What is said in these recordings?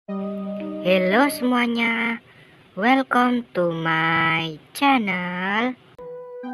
Halo semuanya, welcome to my channel.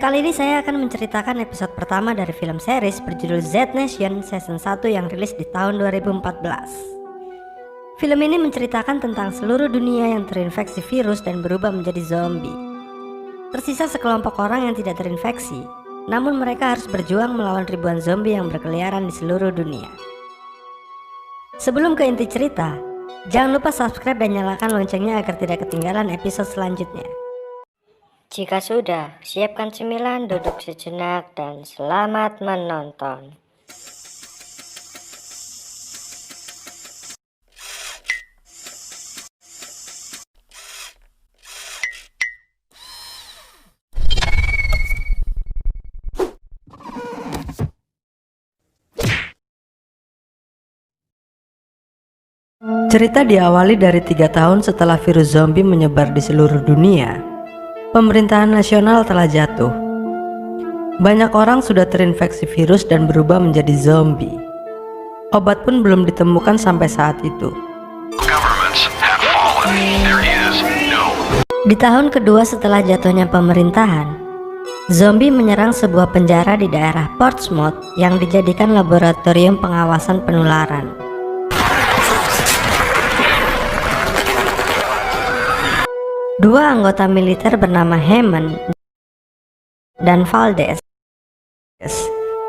Kali ini saya akan menceritakan episode pertama dari film series berjudul Z Nation Season 1 yang rilis di tahun 2014. Film ini menceritakan tentang seluruh dunia yang terinfeksi virus dan berubah menjadi zombie. Tersisa sekelompok orang yang tidak terinfeksi, namun mereka harus berjuang melawan ribuan zombie yang berkeliaran di seluruh dunia. Sebelum ke inti cerita, jangan lupa subscribe dan nyalakan loncengnya agar tidak ketinggalan episode selanjutnya. Jika sudah, siapkan cemilan, duduk sejenak, dan selamat menonton. Cerita diawali dari 3 tahun setelah virus zombie menyebar di seluruh dunia. Pemerintahan nasional telah jatuh. Banyak orang sudah terinfeksi virus dan berubah menjadi zombie. Obat pun belum ditemukan sampai saat itu. Di tahun kedua setelah jatuhnya pemerintahan, zombie menyerang sebuah penjara di daerah Portsmouth yang dijadikan laboratorium pengawasan penularan. Dua anggota militer bernama Hammond dan Valdez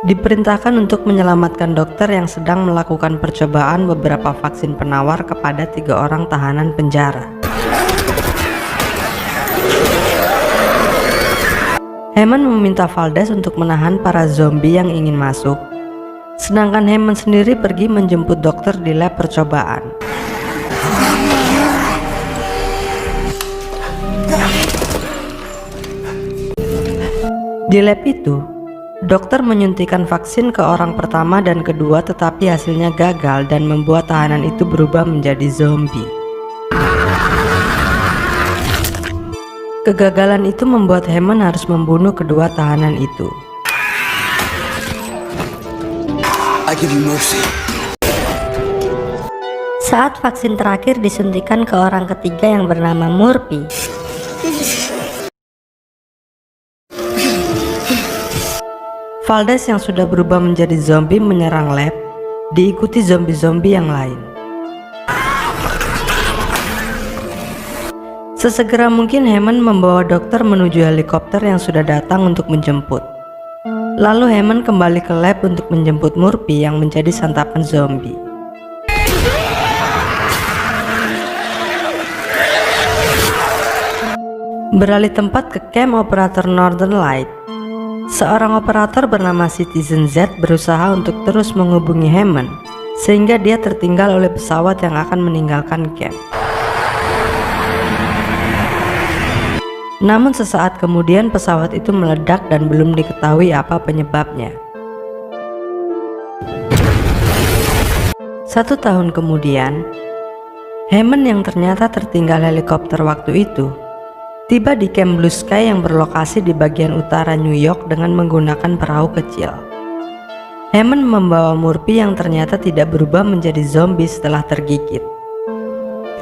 diperintahkan untuk menyelamatkan dokter yang sedang melakukan percobaan beberapa vaksin penawar kepada 3 orang tahanan penjara. Hammond meminta Valdez untuk menahan para zombie yang ingin masuk, sedangkan Hammond sendiri pergi menjemput dokter di lab percobaan. Di lab itu, dokter menyuntikkan vaksin ke orang pertama dan kedua, tetapi hasilnya gagal dan membuat tahanan itu berubah menjadi zombie. Kegagalan itu membuat Hammond harus membunuh kedua tahanan itu. I give you mercy. Saat vaksin terakhir disuntikan ke orang ketiga yang bernama Murphy, Valdez yang sudah berubah menjadi zombie menyerang lab, diikuti zombie-zombie yang lain. Sesegera mungkin Hammond membawa dokter menuju helikopter yang sudah datang untuk menjemput. Lalu Hammond kembali ke lab untuk menjemput Murphy yang menjadi santapan zombie. Beralih tempat ke camp operator Northern Light, seorang operator bernama Citizen Z berusaha untuk terus menghubungi Hammond sehingga dia tertinggal oleh pesawat yang akan meninggalkan camp. Namun sesaat kemudian pesawat itu meledak dan belum diketahui apa penyebabnya. 1 tahun kemudian, Hammond yang ternyata tertinggal helikopter waktu itu tiba di Camp Blue Sky yang berlokasi di bagian utara New York dengan menggunakan perahu kecil. Hammond membawa Murphy yang ternyata tidak berubah menjadi zombie setelah tergigit.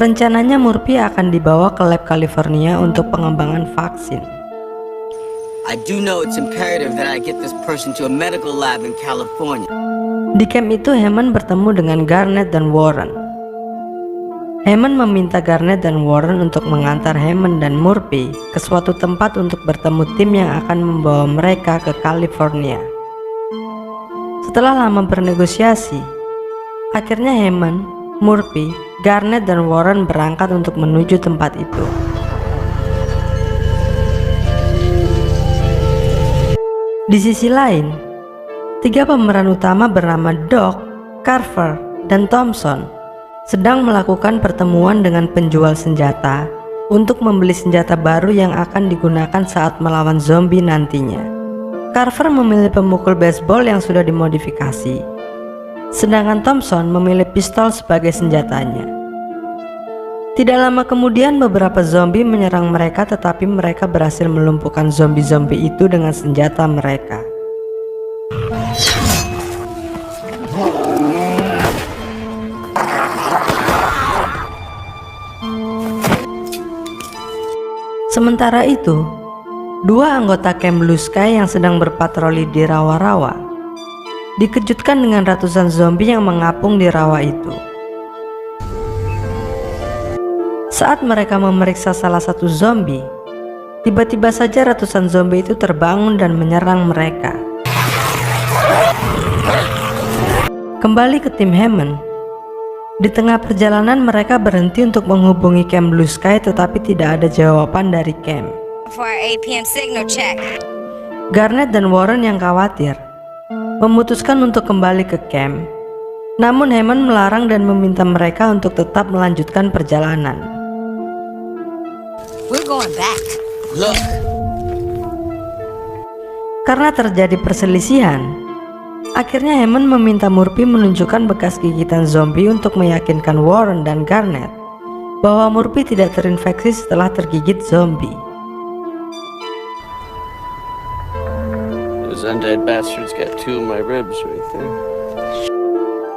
Rencananya Murphy akan dibawa ke lab California untuk pengembangan vaksin. I do know it's imperative that I get this person to a medical lab in California. Di camp itu Hammond bertemu dengan Garnet dan Warren. Hammond meminta Garnet dan Warren untuk mengantar Hammond dan Murphy ke suatu tempat untuk bertemu tim yang akan membawa mereka ke California. Setelah lama bernegosiasi, akhirnya Hammond, Murphy, Garnet dan Warren berangkat untuk menuju tempat itu. Di sisi lain, 3 pemeran utama bernama Doc, Carver, dan Thompson sedang melakukan pertemuan dengan penjual senjata untuk membeli senjata baru yang akan digunakan saat melawan zombie nantinya. Carver memilih pemukul baseball yang sudah dimodifikasi, sedangkan Thompson memilih pistol sebagai senjatanya. Tidak lama kemudian beberapa zombie menyerang mereka, tetapi mereka berhasil melumpuhkan zombie-zombie itu dengan senjata mereka. Sementara itu, dua anggota Camp Blue Sky yang sedang berpatroli di rawa-rawa dikejutkan dengan ratusan zombie yang mengapung di rawa itu. Saat mereka memeriksa salah satu zombie, tiba-tiba saja ratusan zombie itu terbangun dan menyerang mereka. Kembali ke tim Hammond. Di tengah perjalanan mereka berhenti untuk menghubungi Camp Blue Sky, tetapi tidak ada jawaban dari camp. For our 8 p.m. signal check. Garnet dan Warren yang khawatir memutuskan untuk kembali ke camp. Namun Hammond melarang dan meminta mereka untuk tetap melanjutkan perjalanan. We're going back. Look, Karena terjadi perselisihan, akhirnya Hammond meminta Murphy menunjukkan bekas gigitan zombie untuk meyakinkan Warren dan Garnet bahwa Murphy tidak terinfeksi setelah tergigit zombie. Those undead bastards got 2 of my ribs right there.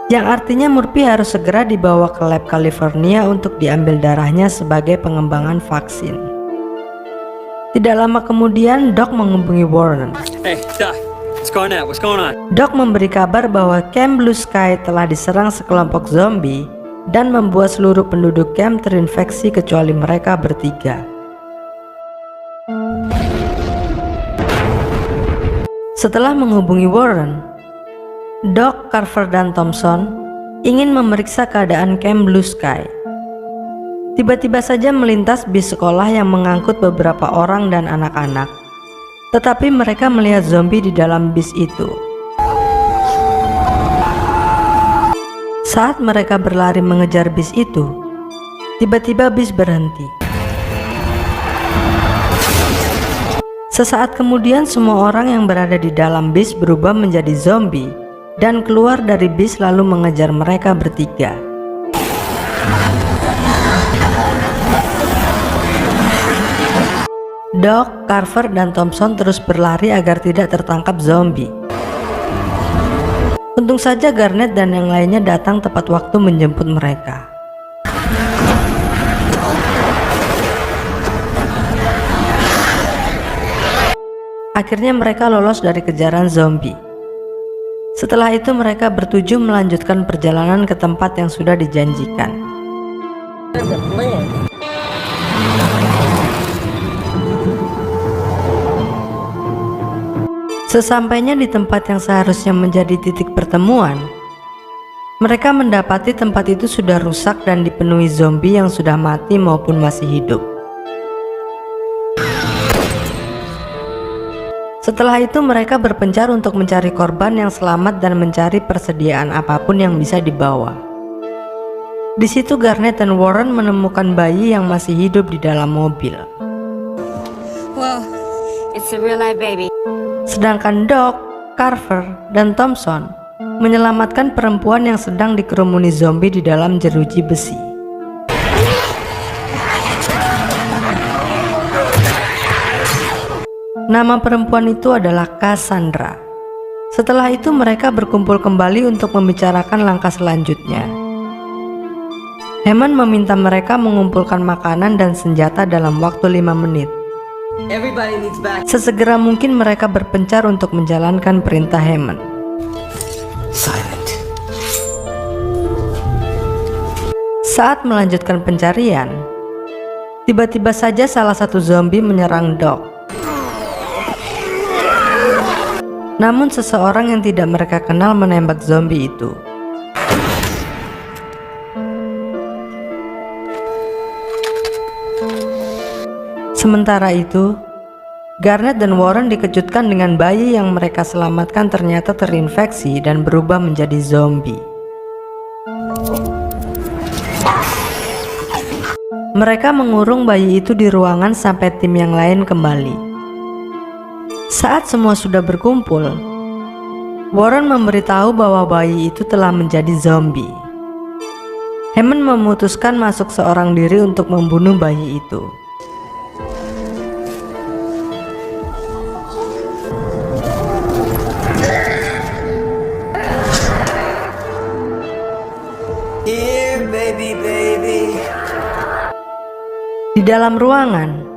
Yang artinya Murphy harus segera dibawa ke lab California untuk diambil darahnya sebagai pengembangan vaksin. Tidak lama kemudian, Doc menghubungi Warren. Hey, Doc, what's going on? What's going on? Doc memberi kabar bahwa Camp Blue Sky telah diserang sekelompok zombie dan membuat seluruh penduduk camp terinfeksi kecuali mereka bertiga. Setelah menghubungi Warren, Doc, Carver, dan Thompson ingin memeriksa keadaan Camp Blue Sky. Tiba-tiba saja melintas bis sekolah yang mengangkut beberapa orang dan anak-anak. Tetapi mereka melihat zombie di dalam bis itu. Saat mereka berlari mengejar bis itu, tiba-tiba bis berhenti. Sesaat kemudian semua orang yang berada di dalam bis berubah menjadi zombie dan keluar dari bis lalu mengejar mereka bertiga. Doc, Carver, dan Thompson terus berlari agar tidak tertangkap zombie. Untung saja Garnet dan yang lainnya datang tepat waktu menjemput mereka. Akhirnya mereka lolos dari kejaran zombie. Setelah itu mereka bertujuh melanjutkan perjalanan ke tempat yang sudah dijanjikan. Sesampainya di tempat yang seharusnya menjadi titik pertemuan, mereka mendapati tempat itu sudah rusak dan dipenuhi zombie yang sudah mati maupun masih hidup. Setelah itu mereka berpencar untuk mencari korban yang selamat dan mencari persediaan apapun yang bisa dibawa. Di situ Garnet dan Warren menemukan bayi yang masih hidup di dalam mobil. Well, it's a real life baby. Sedangkan Doc, Carver, dan Thompson menyelamatkan perempuan yang sedang dikerumuni zombie di dalam jeruji besi. Nama perempuan itu adalah Cassandra. Setelah itu mereka berkumpul kembali untuk membicarakan langkah selanjutnya. Hammond meminta mereka mengumpulkan makanan dan senjata dalam waktu 5 menit. everybody needs back. Sesegera mungkin mereka berpencar untuk menjalankan perintah Hammond. Silent. Saat melanjutkan pencarian, tiba-tiba saja salah satu zombie menyerang Doc. Namun seseorang yang tidak mereka kenal menembak zombie itu. Sementara itu, Garnet dan Warren dikejutkan dengan bayi yang mereka selamatkan ternyata terinfeksi dan berubah menjadi zombie. Mereka mengurung bayi itu di ruangan sampai tim yang lain kembali. Saat semua sudah berkumpul, Warren memberitahu bahwa bayi itu telah menjadi zombie. Hammond memutuskan masuk seorang diri untuk membunuh bayi itu. Here, baby, baby. Di dalam ruangan,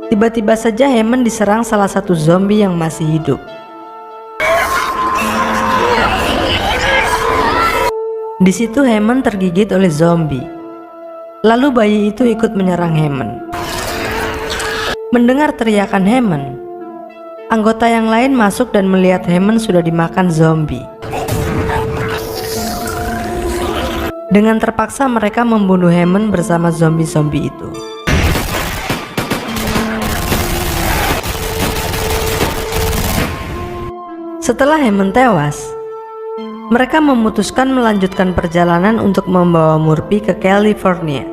Tiba-tiba saja Hammond diserang salah satu zombie yang masih hidup. Di situ Hammond tergigit oleh zombie. Lalu bayi itu ikut menyerang Hammond. Mendengar teriakan Hammond, anggota yang lain masuk dan melihat Hammond sudah dimakan zombie. Dengan terpaksa mereka membunuh Hammond bersama zombie-zombie itu. Setelah Hammond tewas, mereka memutuskan melanjutkan perjalanan untuk membawa Murphy ke California.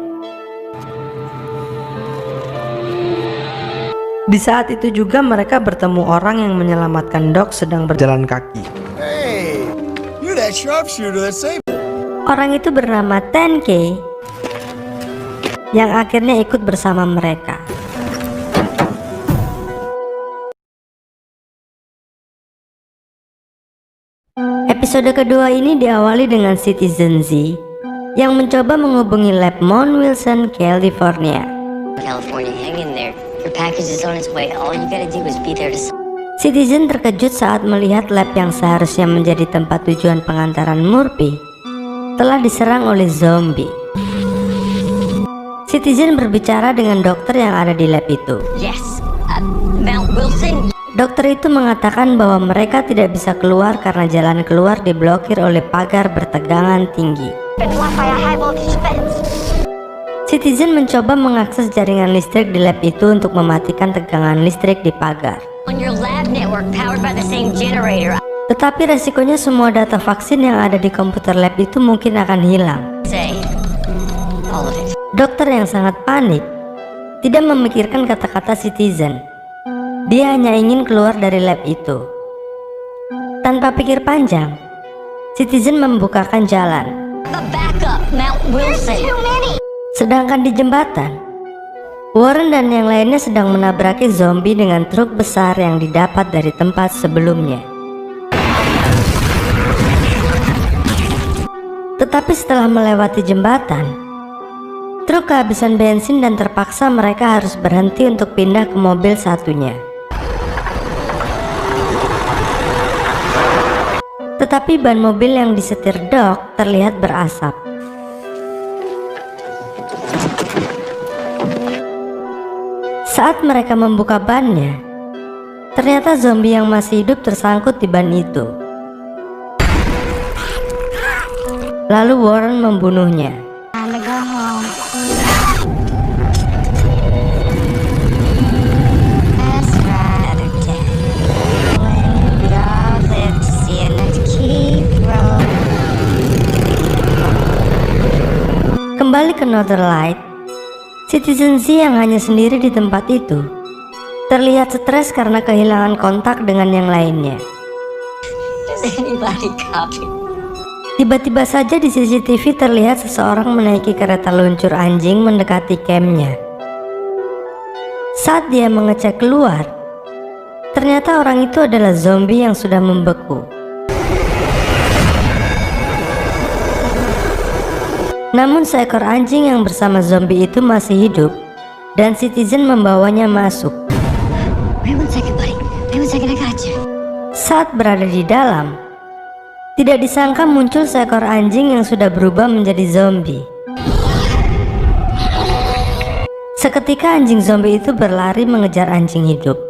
Di saat itu juga mereka bertemu orang yang menyelamatkan Doc sedang berjalan kaki. Hey, you're that sharpshooter that saved me. Orang itu bernama 10K yang akhirnya ikut bersama mereka. Episode kedua ini diawali dengan Citizen Z yang mencoba menghubungi lab Mount Wilson, California. California, hang in there. Your package is on its way. All you gotta do is be there to... Citizen terkejut saat melihat lab yang seharusnya menjadi tempat tujuan pengantaran Murphy telah diserang oleh zombie. Citizen berbicara dengan dokter yang ada di lab itu. Yes, Mount Wilson. Dokter itu mengatakan bahwa mereka tidak bisa keluar karena jalan keluar diblokir oleh pagar bertegangan tinggi. Citizen mencoba mengakses jaringan listrik di lab itu untuk mematikan tegangan listrik di pagar. On your lab network powered by the same generator. Tetapi resikonya semua data vaksin yang ada di komputer lab itu mungkin akan hilang. Say, all of it. Dokter yang sangat panik tidak memikirkan kata-kata Citizen. Dia hanya ingin keluar dari lab itu. Tanpa pikir panjang, Citizen membukakan jalan. The backup, Mount Wilson. Sedangkan di jembatan, Warren dan yang lainnya sedang menabraki zombie dengan truk besar yang didapat dari tempat sebelumnya. Tetapi setelah melewati jembatan, truk kehabisan bensin dan terpaksa mereka harus berhenti untuk pindah ke mobil satunya. Tetapi ban mobil yang disetir Doc terlihat berasap. Saat mereka membuka bannya, ternyata zombie yang masih hidup tersangkut di ban itu. Lalu Warren membunuhnya. Kembali ke Northern Light, Citizen Z yang hanya sendiri di tempat itu terlihat stres karena kehilangan kontak dengan yang lainnya. Does anybody copy? Tiba-tiba saja di CCTV terlihat seseorang menaiki kereta luncur anjing mendekati campnya. Saat dia mengecek keluar, ternyata orang itu adalah zombie yang sudah membeku. Namun seekor anjing yang bersama zombie itu masih hidup dan Citizen membawanya masuk. Wait one second, buddy. Wait one second, I got you. Saat berada di dalam, tidak disangka muncul seekor anjing yang sudah berubah menjadi zombie. Seketika anjing zombie itu berlari mengejar anjing hidup.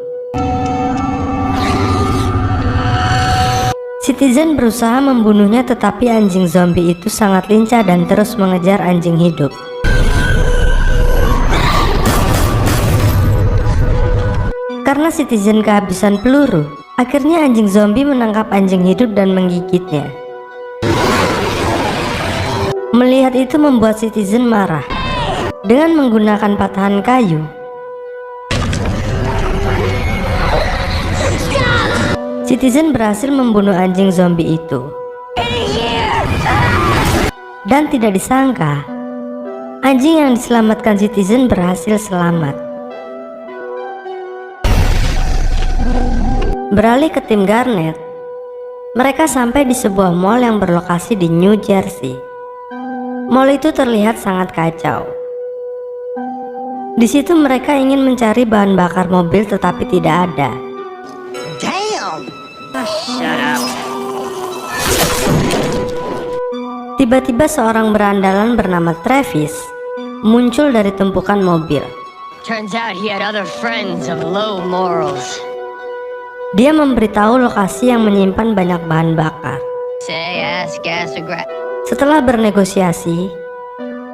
Citizen berusaha membunuhnya, tetapi anjing zombie itu sangat lincah dan terus mengejar anjing hidup. Karena Citizen kehabisan peluru, akhirnya anjing zombie menangkap anjing hidup dan menggigitnya. Melihat itu membuat Citizen marah. Dengan menggunakan patahan kayu, Citizen berhasil membunuh anjing zombie itu. Dan tidak disangka, anjing yang diselamatkan Citizen berhasil selamat. Beralih ke tim Garnet, mereka sampai di sebuah mall yang berlokasi di New Jersey. Mall itu terlihat sangat kacau. Di situ mereka ingin mencari bahan bakar mobil tetapi tidak ada. Damn! Shut up. Tiba-tiba seorang berandalan bernama Travis muncul dari tumpukan mobil. Turns out he had other friends of low morals. Dia memberitahu lokasi yang menyimpan banyak bahan bakar. Say ass, gas, or gra- Setelah bernegosiasi,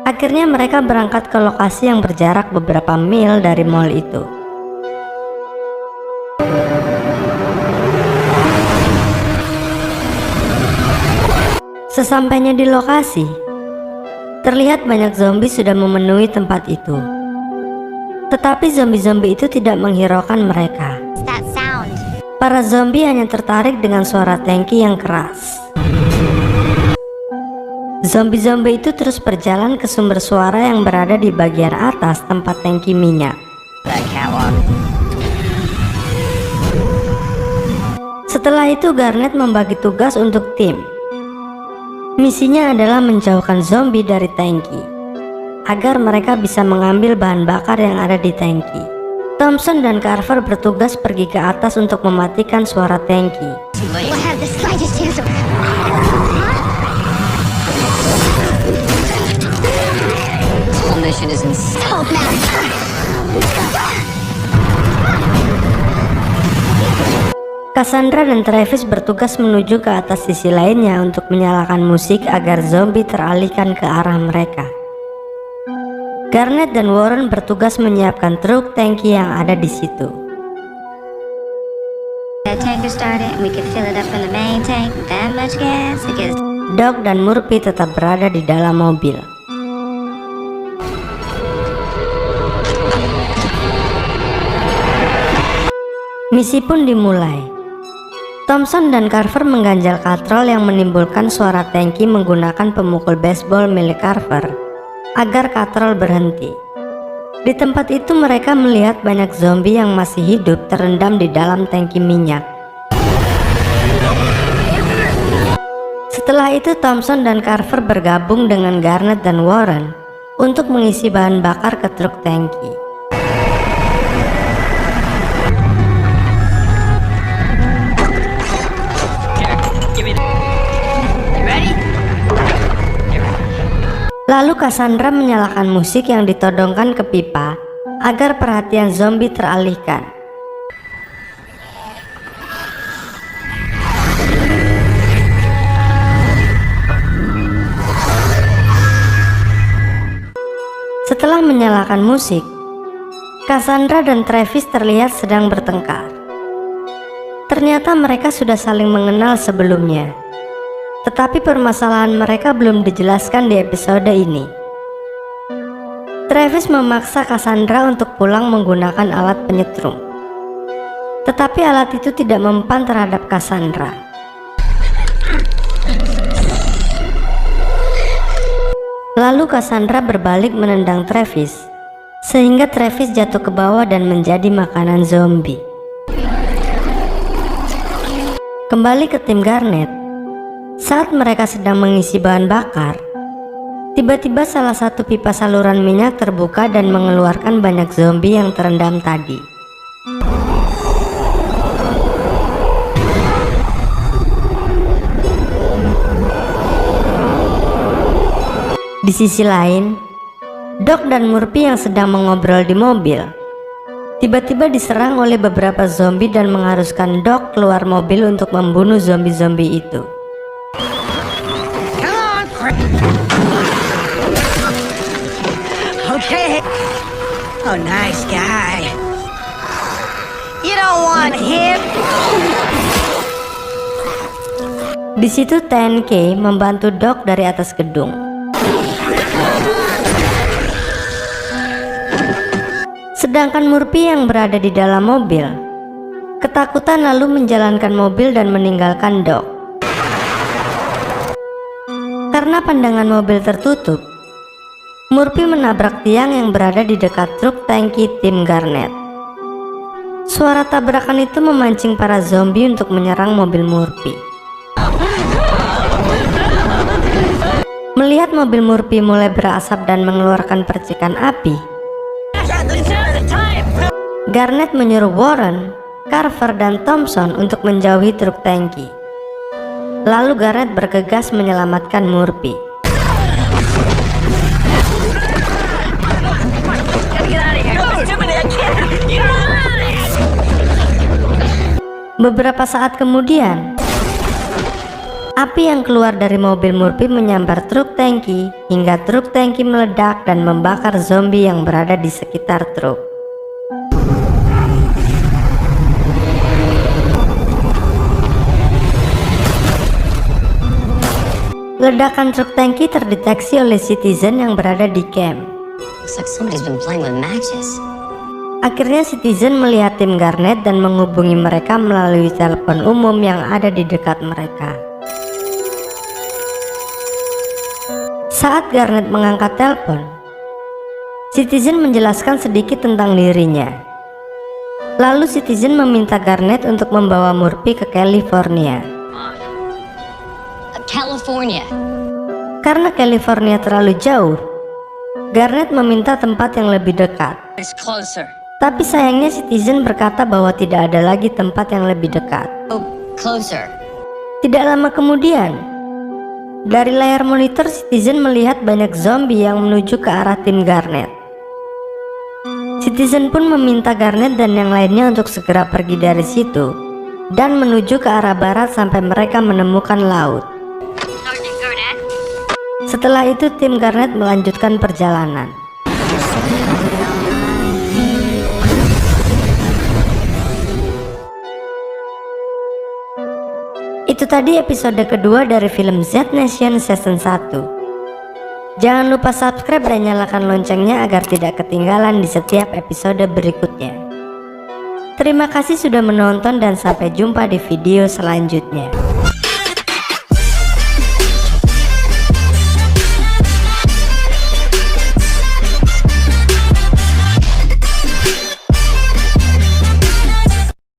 akhirnya mereka berangkat ke lokasi yang berjarak beberapa mil dari mall itu. Sesampainya di lokasi, terlihat banyak zombie sudah memenuhi tempat itu. Tetapi zombie-zombie itu tidak menghiraukan mereka. That sound. Para zombie hanya tertarik dengan suara tangki yang keras. Zombie-zombie itu terus berjalan ke sumber suara yang berada di bagian atas tempat tangki minyak. That catwalk. Setelah itu Garnet membagi tugas untuk tim. Misinya adalah menjauhkan zombie dari tangki, agar mereka bisa mengambil bahan bakar yang ada di tangki. Thompson dan Carver bertugas pergi ke atas untuk mematikan suara tangki. We'll have the slightest chance of... This whole mission is so bad. Cassandra dan Travis bertugas menuju ke atas sisi lainnya untuk menyalakan musik agar zombie teralihkan ke arah mereka. Garnet dan Warren bertugas menyiapkan truk tangki yang ada di situ. That tanker started and we could fill it up from the main tank with that much gas. I guess. Doc dan Murphy tetap berada di dalam mobil. Misi pun dimulai. Thompson dan Carver mengganjal katrol yang menimbulkan suara tangki menggunakan pemukul baseball milik Carver agar katrol berhenti. Di tempat itu mereka melihat banyak zombie yang masih hidup terendam di dalam tangki minyak. Setelah itu Thompson dan Carver bergabung dengan Garnet dan Warren untuk mengisi bahan bakar ke truk tangki. Lalu Cassandra menyalakan musik yang ditodongkan ke pipa agar perhatian zombie teralihkan. Setelah menyalakan musik, Cassandra dan Travis terlihat sedang bertengkar. Ternyata mereka sudah saling mengenal sebelumnya. Tetapi permasalahan mereka belum dijelaskan di episode ini. Travis memaksa Cassandra untuk pulang menggunakan alat penyetrum. Tetapi alat itu tidak mempan terhadap Cassandra. Lalu Cassandra berbalik menendang Travis, sehingga Travis jatuh ke bawah dan menjadi makanan zombie. Kembali ke tim Garnet. Saat mereka sedang mengisi bahan bakar, tiba-tiba salah satu pipa saluran minyak terbuka dan mengeluarkan banyak zombie yang terendam tadi. Di sisi lain, Doc dan Murphy yang sedang mengobrol di mobil, tiba-tiba diserang oleh beberapa zombie dan mengharuskan Doc keluar mobil untuk membunuh zombie-zombie itu. Okay. Oh, nice guy. You don't want him. Di situ TNK membantu Doc dari atas gedung. Sedangkan Murphy yang berada di dalam mobil ketakutan lalu menjalankan mobil dan meninggalkan Doc. Karena pandangan mobil tertutup, Murphy menabrak tiang yang berada di dekat truk tangki tim Garnet. Suara tabrakan itu memancing para zombie untuk menyerang mobil Murphy. Melihat mobil Murphy mulai berasap dan mengeluarkan percikan api, Garnet menyuruh Warren, Carver, dan Thompson untuk menjauhi truk tangki. Lalu Garnet bergegas menyelamatkan Murphy. Beberapa saat kemudian, api yang keluar dari mobil Murphy menyambar truk tangki hingga truk tangki meledak dan membakar zombie yang berada di sekitar truk. Ledakan truk tangki terdeteksi oleh Citizen yang berada di camp. Looks like somebody's been playing with matches. Akhirnya Citizen melihat tim Garnet dan menghubungi mereka melalui telepon umum yang ada di dekat mereka. Saat Garnet mengangkat telepon, Citizen menjelaskan sedikit tentang dirinya. Lalu Citizen meminta Garnet untuk membawa Murphy ke California. California. Karena California terlalu jauh, Garnet meminta tempat yang lebih dekat. It's closer. Tapi sayangnya Citizen berkata bahwa tidak ada lagi tempat yang lebih dekat. Oh, closer. Tidak lama kemudian, dari layar monitor Citizen melihat banyak zombie yang menuju ke arah tim Garnet. Citizen pun meminta Garnet dan yang lainnya untuk segera pergi dari situ dan menuju ke arah barat sampai mereka menemukan laut. Setelah itu tim Garnet melanjutkan perjalanan. Itu tadi episode kedua dari film Z Nation Season 1. Jangan lupa subscribe dan nyalakan loncengnya agar tidak ketinggalan di setiap episode berikutnya. Terima kasih sudah menonton dan sampai jumpa di video selanjutnya.